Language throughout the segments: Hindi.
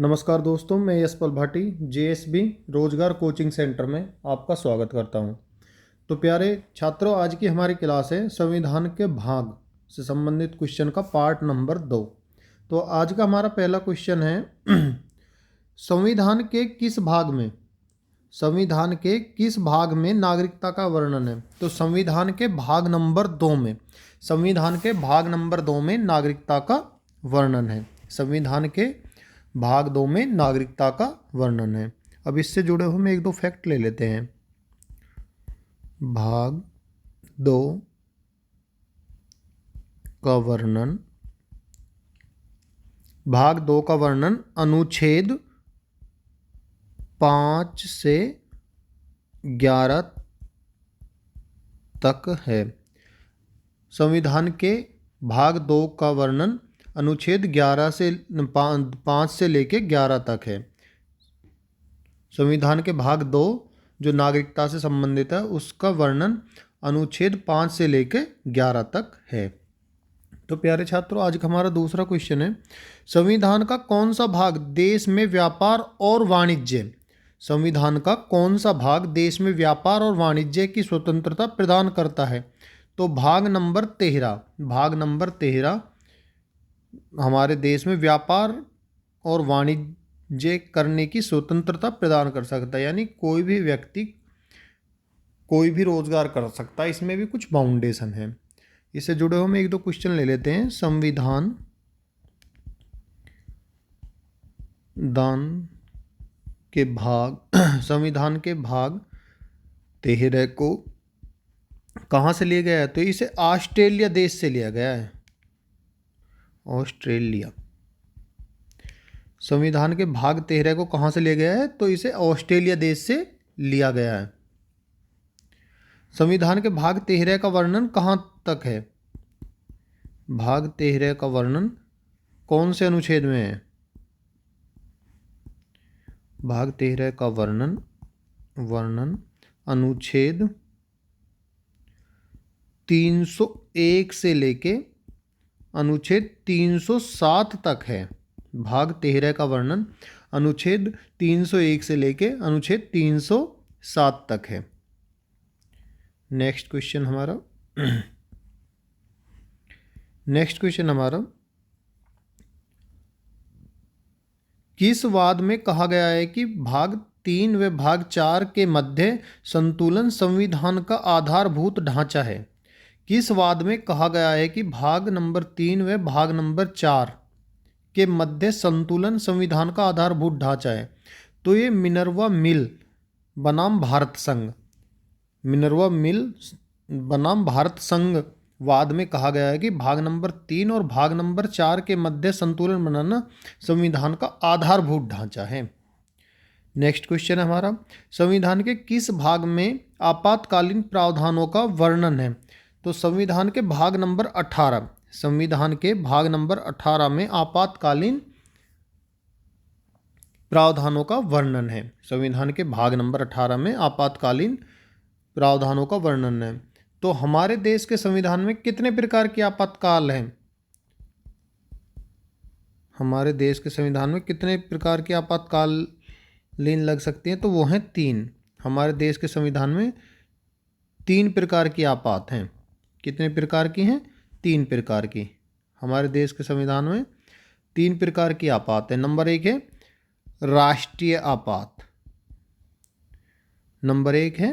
नमस्कार दोस्तों, मैं यशपाल भाटी जेएसबी रोजगार कोचिंग सेंटर में आपका स्वागत करता हूं। तो प्यारे छात्रों, आज की हमारी क्लास है संविधान के भाग से संबंधित क्वेश्चन का पार्ट नंबर 2। तो आज का हमारा पहला क्वेश्चन है संविधान के किस भाग में नागरिकता का वर्णन है। तो संविधान के भाग नंबर 2 में नागरिकता का वर्णन है। संविधान के भाग 2 में नागरिकता का वर्णन है। अब इससे जुड़े हुए हम एक दो फैक्ट ले लेते हैं। भाग 2 का वर्णन, अनुच्छेद 5 से 11 तक है। संविधान के भाग 2 का वर्णन अनुच्छेद 5 से लेके 11 तक है। संविधान के भाग 2 जो नागरिकता से संबंधित है उसका वर्णन अनुच्छेद 5 से लेके 11 तक है। तो प्यारे छात्रों, आज का हमारा दूसरा क्वेश्चन है, संविधान का कौन सा भाग देश में व्यापार और वाणिज्य की स्वतंत्रता प्रदान करता है। तो भाग नंबर 13 हमारे देश में व्यापार और वाणिज्य करने की स्वतंत्रता प्रदान कर सकता है, यानी कोई भी व्यक्ति कोई भी रोजगार कर सकता है। इसमें भी कुछ बाउंडेशन है। इससे जुड़े हुए हम एक दो क्वेश्चन ले लेते हैं। संविधान के भाग 13 को कहाँ से लिया गया है। तो इसे ऑस्ट्रेलिया देश से लिया गया है। ऑस्ट्रेलिया। संविधान के भाग 13 को कहाँ से लिया गया है। तो इसे ऑस्ट्रेलिया देश से लिया गया है। संविधान के भाग 13 का वर्णन कहाँ तक है। भाग 13 का वर्णन कौन से अनुच्छेद में है। भाग 13 का वर्णन अनुच्छेद 301 से लेके अनुच्छेद 307 तक है। भाग 13 का वर्णन अनुच्छेद 301 से लेके अनुच्छेद 307 तक है। नेक्स्ट क्वेश्चन हमारा किस वाद में कहा गया है कि भाग 3 व भाग 4 के मध्य संतुलन संविधान का आधारभूत ढांचा है। किस वाद में कहा गया है कि भाग नंबर 3 व भाग नंबर 4 के मध्य संतुलन संविधान का आधारभूत ढांचा है। तो ये मिनर्वा मिल बनाम भारत संघ वाद में कहा गया है कि भाग नंबर 3 और भाग नंबर 4 के मध्य संतुलन बनाना संविधान का आधारभूत ढांचा है। नेक्स्ट क्वेश्चन है हमारा, संविधान के किस भाग में आपातकालीन प्रावधानों का वर्णन है। तो संविधान के भाग नंबर 18 में आपातकालीन प्रावधानों का वर्णन है। संविधान के भाग नंबर 18 में आपातकालीन प्रावधानों का वर्णन है। तो हमारे देश के संविधान में कितने प्रकार के आपातकाल हैं। हमारे देश के संविधान में कितने प्रकार के आपातकालीन लग सकती हैं। तो वो हैं 3। हमारे देश के संविधान में 3 प्रकार की आपात हैं। कितने प्रकार की हैं। 3 प्रकार की। हमारे देश के संविधान में 3 प्रकार की आपात है। नंबर 1 है राष्ट्रीय आपात। नंबर 1 है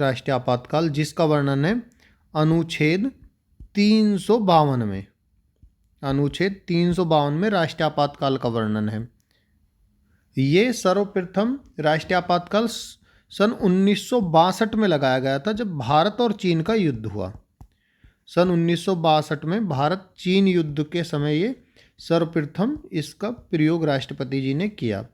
राष्ट्रीय आपातकाल, जिसका वर्णन है अनुच्छेद 352 में। अनुच्छेद 352 में राष्ट्रीय आपातकाल का वर्णन है। ये सर्वप्रथम राष्ट्रीय आपातकाल सन 1962 में लगाया गया था, जब भारत और चीन का युद्ध हुआ। सन 1962 में भारत चीन युद्ध के समय ये सर्वप्रथम इसका प्रयोग राष्ट्रपति जी ने किया।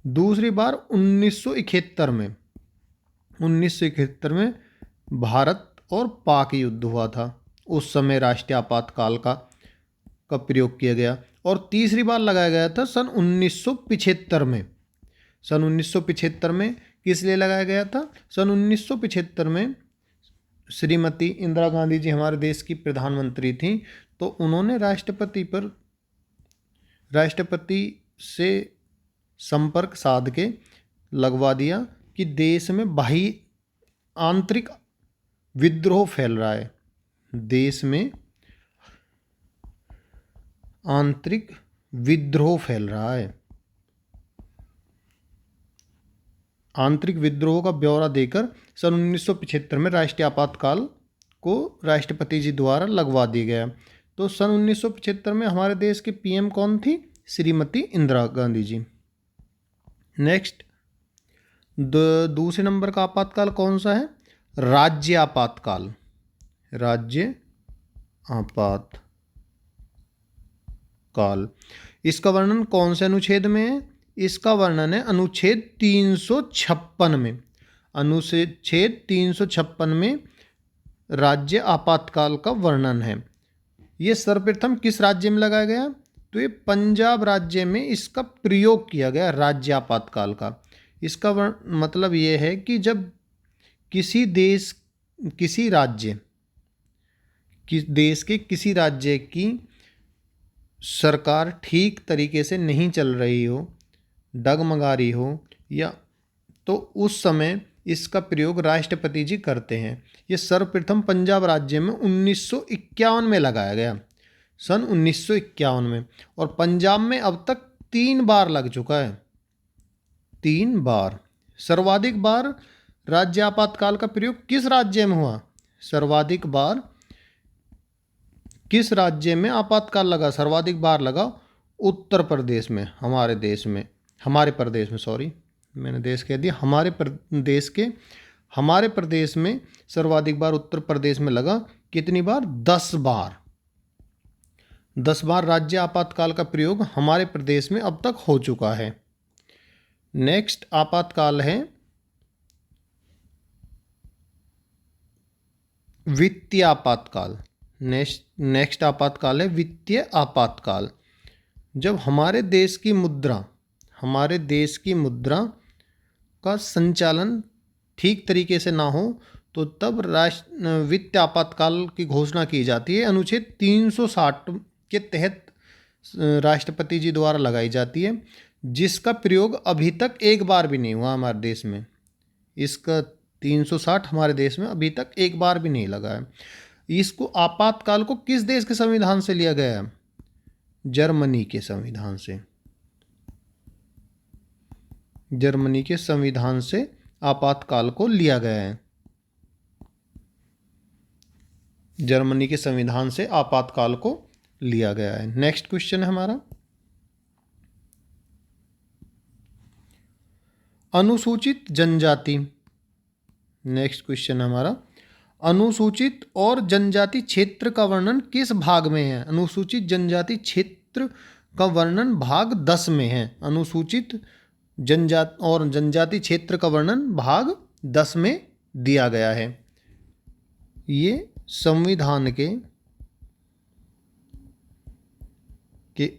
दूसरी बार 1971 में भारत और पाक युद्ध हुआ था। उस समय राष्ट्रीय आपातकाल का प्रयोग किया गया। और तीसरी बार लगाया गया था सन 1975 में। सन 1975 में किस लिए लगाया गया था। सन 1975 में श्रीमती इंदिरा गांधी जी हमारे देश की प्रधानमंत्री थी, तो उन्होंने राष्ट्रपति से संपर्क साध के लगवा दिया कि देश में बाह्य आंतरिक विद्रोह फैल रहा है। देश में आंतरिक विद्रोह फैल रहा है। आंतरिक विद्रोह का ब्यौरा देकर सन 1975 में राष्ट्रीय आपातकाल को राष्ट्रपति जी द्वारा लगवा दिया गया। तो सन 1975 में हमारे देश के पीएम कौन थी? श्रीमती इंदिरा गांधी जी। नेक्स्ट, दूसरे नंबर का आपातकाल कौन सा है? राज्य आपातकाल। राज्य आपातकाल, इसका वर्णन कौन से अनुच्छेद में है? इसका वर्णन है अनुच्छेद 356 में। अनुच्छेद 356 में राज्य आपातकाल का वर्णन है। ये सर्वप्रथम किस राज्य में लगाया गया? तो ये पंजाब राज्य में इसका प्रयोग किया गया, राज्य आपातकाल का। इसका मतलब ये है कि जब किसी देश के किसी राज्य की सरकार ठीक तरीके से नहीं चल रही हो, डगमगा रही हो, या तो उस समय इसका प्रयोग राष्ट्रपति जी करते हैं। ये सर्वप्रथम पंजाब राज्य में 1951 में लगाया गया, सन 1951 में। और पंजाब में अब तक 3 बार लग चुका है, 3 बार। सर्वाधिक बार राज्य आपातकाल का प्रयोग किस राज्य में हुआ? सर्वाधिक बार किस राज्य में आपातकाल लगा? सर्वाधिक बार लगा उत्तर प्रदेश में, हमारे प्रदेश में, सॉरी मैंने देश कह दिया, हमारे प्रदेश में सर्वाधिक बार उत्तर प्रदेश में लगा। कितनी बार? 10 बार। 10 बार राज्य आपातकाल का प्रयोग हमारे प्रदेश में अब तक हो चुका है। नेक्स्ट आपातकाल है वित्तीय आपातकाल। नेक्स्ट आपातकाल है वित्तीय आपातकाल। जब हमारे देश की मुद्रा का संचालन ठीक तरीके से ना हो, तो तब वित्तीय आपातकाल की घोषणा की जाती है। अनुच्छेद 360 के तहत राष्ट्रपति जी द्वारा लगाई जाती है, जिसका प्रयोग अभी तक एक बार भी नहीं हुआ हमारे देश में। इसका 360 हमारे देश में अभी तक एक बार भी नहीं लगा है। इसको आपातकाल को किस देश के संविधान से लिया गया है? जर्मनी के संविधान से। जर्मनी के संविधान से आपातकाल को लिया गया है। जर्मनी के संविधान से आपातकाल को लिया गया है। नेक्स्ट क्वेश्चन है हमारा, अनुसूचित जनजाति। नेक्स्ट क्वेश्चन है हमारा, अनुसूचित और जनजाति क्षेत्र का वर्णन किस भाग में है? अनुसूचित जनजाति क्षेत्र का वर्णन भाग 10 में है। अनुसूचित जनजाति क्षेत्र का वर्णन भाग 10 में दिया गया है। ये संविधान के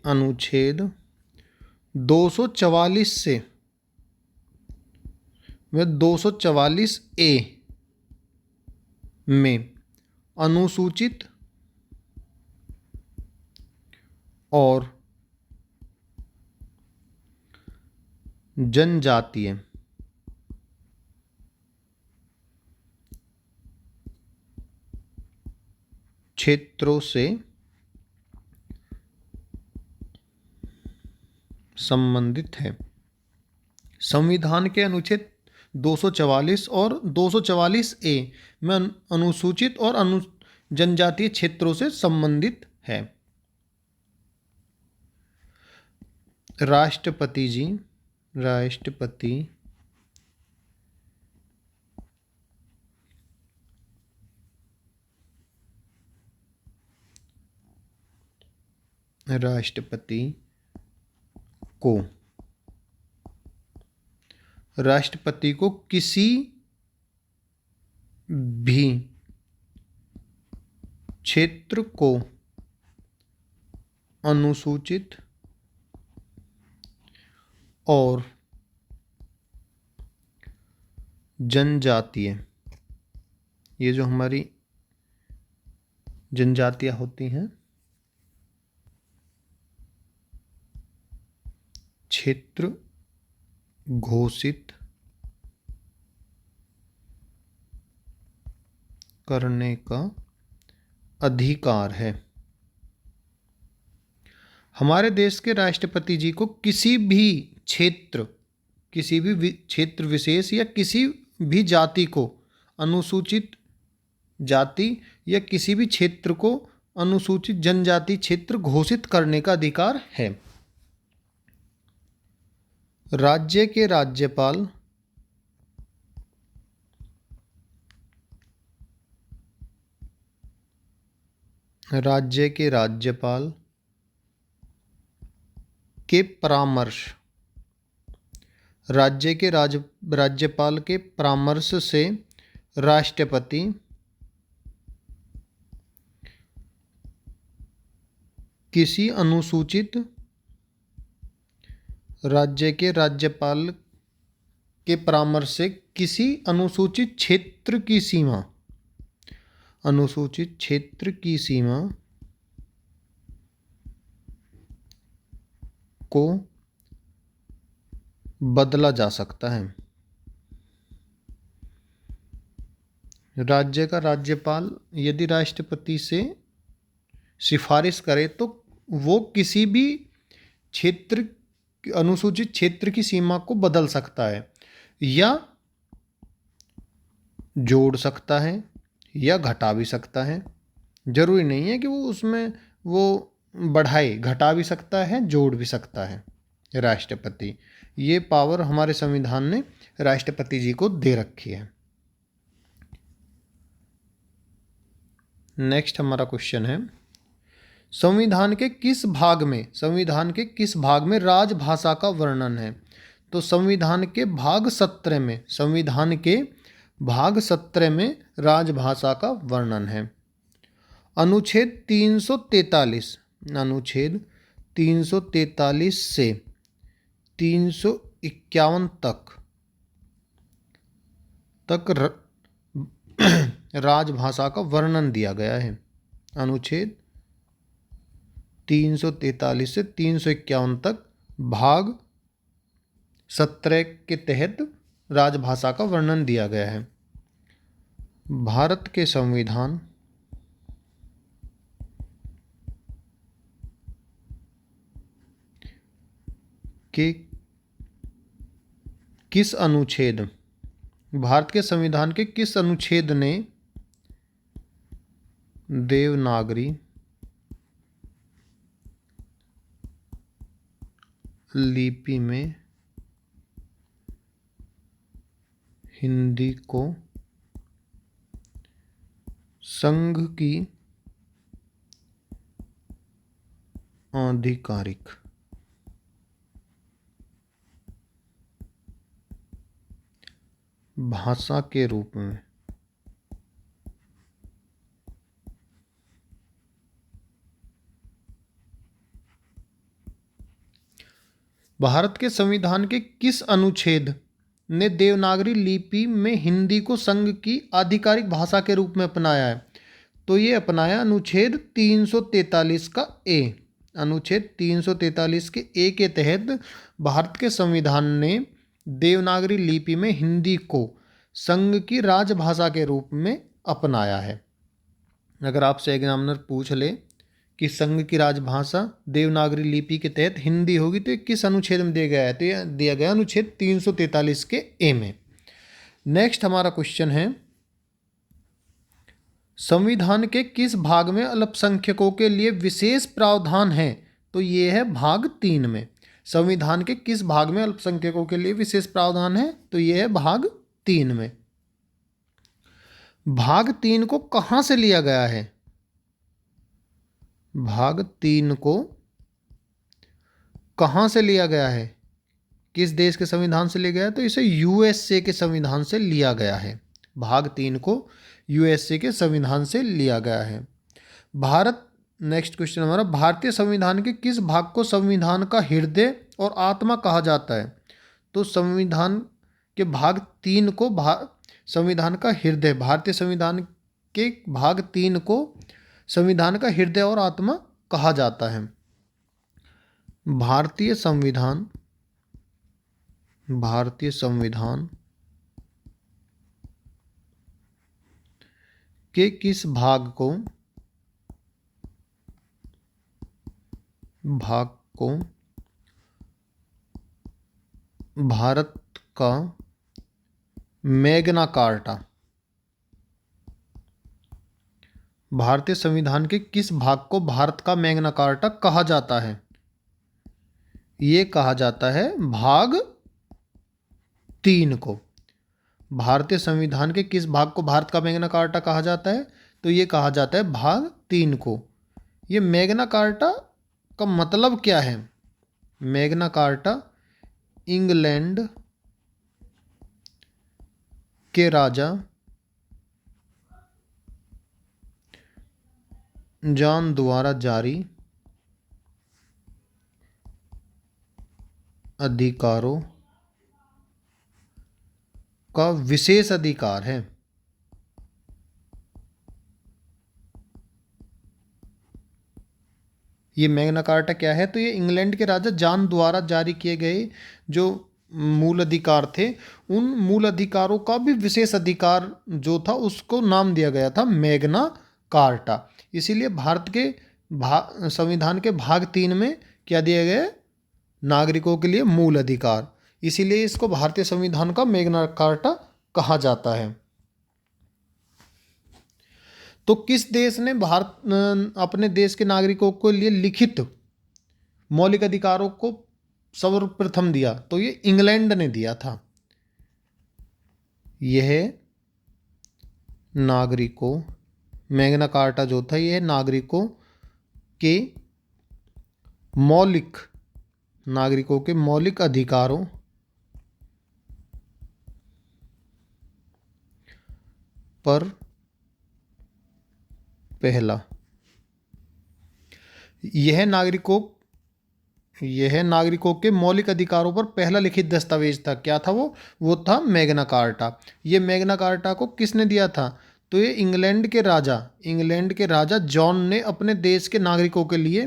अनुच्छेद 244 से 244 ए में अनुसूचित और जनजातीय क्षेत्रों से संबंधित है। संविधान के अनुच्छेद 244 और 244 ए में अनुसूचित और जनजातीय क्षेत्रों से संबंधित है। राष्ट्रपति को किसी भी क्षेत्र को अनुसूचित और जनजातीय ये जो हमारी जनजातियां होती हैं, क्षेत्र घोषित करने का अधिकार है। हमारे देश के राष्ट्रपति जी को किसी भी क्षेत्र विशेष या किसी भी जाति को अनुसूचित जाति या किसी भी क्षेत्र को अनुसूचित जनजाति क्षेत्र घोषित करने का अधिकार है। राज्य के राज्यपाल के राज्यपाल के परामर्श से राष्ट्रपति किसी अनुसूचित राज्य के राज्यपाल के परामर्श से किसी अनुसूचित क्षेत्र की सीमा को बदला जा सकता है। राज्य का राज्यपाल यदि राष्ट्रपति से सिफारिश करे तो वो किसी भी अनुसूचित क्षेत्र की सीमा को बदल सकता है, या जोड़ सकता है या घटा भी सकता है। जरूरी नहीं है कि वो उसमें बढ़ाए, घटा भी सकता है, जोड़ भी सकता है राष्ट्रपति। ये पावर हमारे संविधान ने राष्ट्रपति जी को दे रखी है। नेक्स्ट हमारा क्वेश्चन है, संविधान के किस भाग में राजभाषा का वर्णन है? तो संविधान के भाग 17 में राजभाषा का वर्णन है। अनुच्छेद 343 से 351 तक राजभाषा का वर्णन दिया गया है। अनुच्छेद 343 से 351 तक भाग 17 के तहत राजभाषा का वर्णन दिया गया है। भारत के संविधान के किस अनुच्छेद ने देवनागरी लिपि में हिंदी को संघ की आधिकारिक भाषा के रूप में भारत के संविधान के किस अनुच्छेद ने देवनागरी लिपि में हिंदी को संघ की आधिकारिक भाषा के रूप में अपनाया है? तो ये अपनाया अनुच्छेद 343 का ए। अनुच्छेद 343 के ए के तहत भारत के संविधान ने देवनागरी लिपि में हिंदी को संघ की राजभाषा के रूप में अपनाया है। अगर आपसे एग्जामिनर पूछ ले कि संघ की राजभाषा देवनागरी लिपि के तहत हिंदी होगी तो ये किस अनुच्छेद में दिया गया है? तो यह दिया गया अनुच्छेद 343 के ए में। नेक्स्ट हमारा क्वेश्चन है, संविधान के किस भाग में अल्पसंख्यकों के लिए विशेष प्रावधान है? तो ये है भाग 3 में। संविधान के किस भाग में अल्पसंख्यकों के लिए विशेष प्रावधान है? तो ये है भाग 3 में। भाग 3 को कहां से लिया गया है? भाग 3 को कहां से लिया गया है? किस देश के संविधान से लिया गया है? तो इसे यूएसए के संविधान से लिया गया है। भाग 3 को यूएसए के संविधान से लिया गया है। नेक्स्ट क्वेश्चन हमारा, भारतीय संविधान के किस भाग को संविधान का हृदय और आत्मा कहा जाता है? तो संविधान के भाग 3 को संविधान का हृदय, भारतीय संविधान के भाग 3 को संविधान का हृदय और आत्मा कहा जाता है। भारतीय संविधान के किस भाग को भारत का मैग्ना कार्टा, भारतीय संविधान के किस भाग को भारत का मैग्ना कार्टा कहा जाता है? ये कहा जाता है भाग 3 को। भारतीय संविधान के किस भाग को भारत का मैग्ना कार्टा कहा जाता है? तो ये कहा जाता है भाग 3 को। ये मैग्ना कार्टा का मतलब क्या है? मैग्ना कार्टा इंग्लैंड के राजा जॉन द्वारा जारी अधिकारों का विशेष अधिकार है। ये मैग्ना कार्टा क्या है? तो ये इंग्लैंड के राजा जॉन द्वारा जारी किए गए जो मूल अधिकार थे, उन मूल अधिकारों का भी विशेष अधिकार जो था उसको नाम दिया गया था मैग्ना कार्टा। इसीलिए भारत के संविधान के भाग 3 में क्या दिया गया? नागरिकों के लिए मूल अधिकार। इसीलिए इसको भारतीय संविधान का मैग्ना कार्टा कहा जाता है। तो किस देश ने अपने देश के नागरिकों के लिए लिखित मौलिक अधिकारों को सर्वप्रथम दिया? तो ये इंग्लैंड ने दिया था। यह नागरिकों, मैग्ना कार्टा जो था यह नागरिकों के मौलिक अधिकारों पर पहला, यह नागरिकों के मौलिक अधिकारों पर पहला लिखित दस्तावेज था। क्या था वो था मैग्ना कार्टा। ये मैग्ना कार्टा को किसने दिया था? तो ये इंग्लैंड के राजा जॉन ने अपने देश के नागरिकों के लिए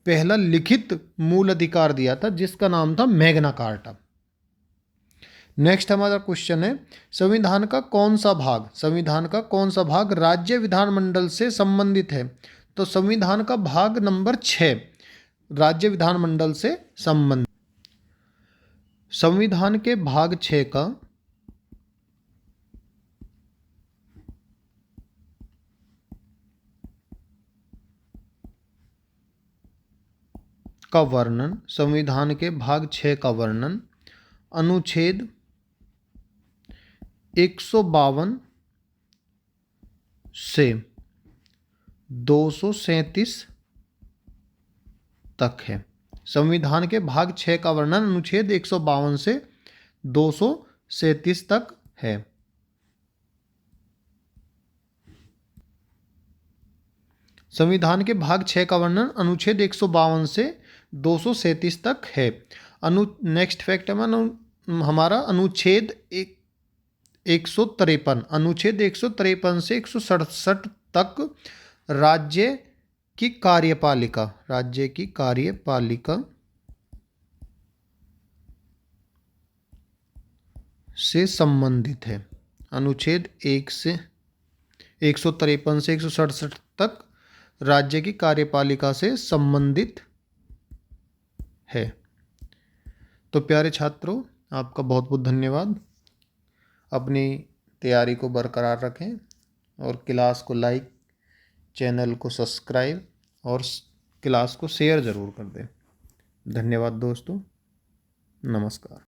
पहला लिखित मूल अधिकार दिया था, जिसका नाम था मैग्ना कार्टा। नेक्स्ट हमारा क्वेश्चन है, संविधान का कौन सा भाग राज्य विधानमंडल से संबंधित है? तो संविधान का भाग नंबर 6 राज्य विधानमंडल से संबंधित। संविधान के भाग 6 का वर्णन, संविधान के भाग 6 का वर्णन अनुच्छेद 152 से 237 तक है। संविधान के भाग 6 का वर्णन अनुच्छेद 152 से 237 तक है। संविधान के भाग 6 का वर्णन अनुच्छेद 152 से 237 तक है। नेक्स्ट फैक्ट हमारा अनुच्छेद 153, अनुच्छेद 153 से 167 तक राज्य की कार्यपालिका से संबंधित है। अनुच्छेद 153 से 167 तक राज्य की कार्यपालिका से संबंधित है। तो प्यारे छात्रों, आपका बहुत बहुत धन्यवाद। अपनी तैयारी को बरकरार रखें और क्लास को लाइक, चैनल को सब्सक्राइब और क्लास को शेयर ज़रूर कर दें। धन्यवाद दोस्तों, नमस्कार।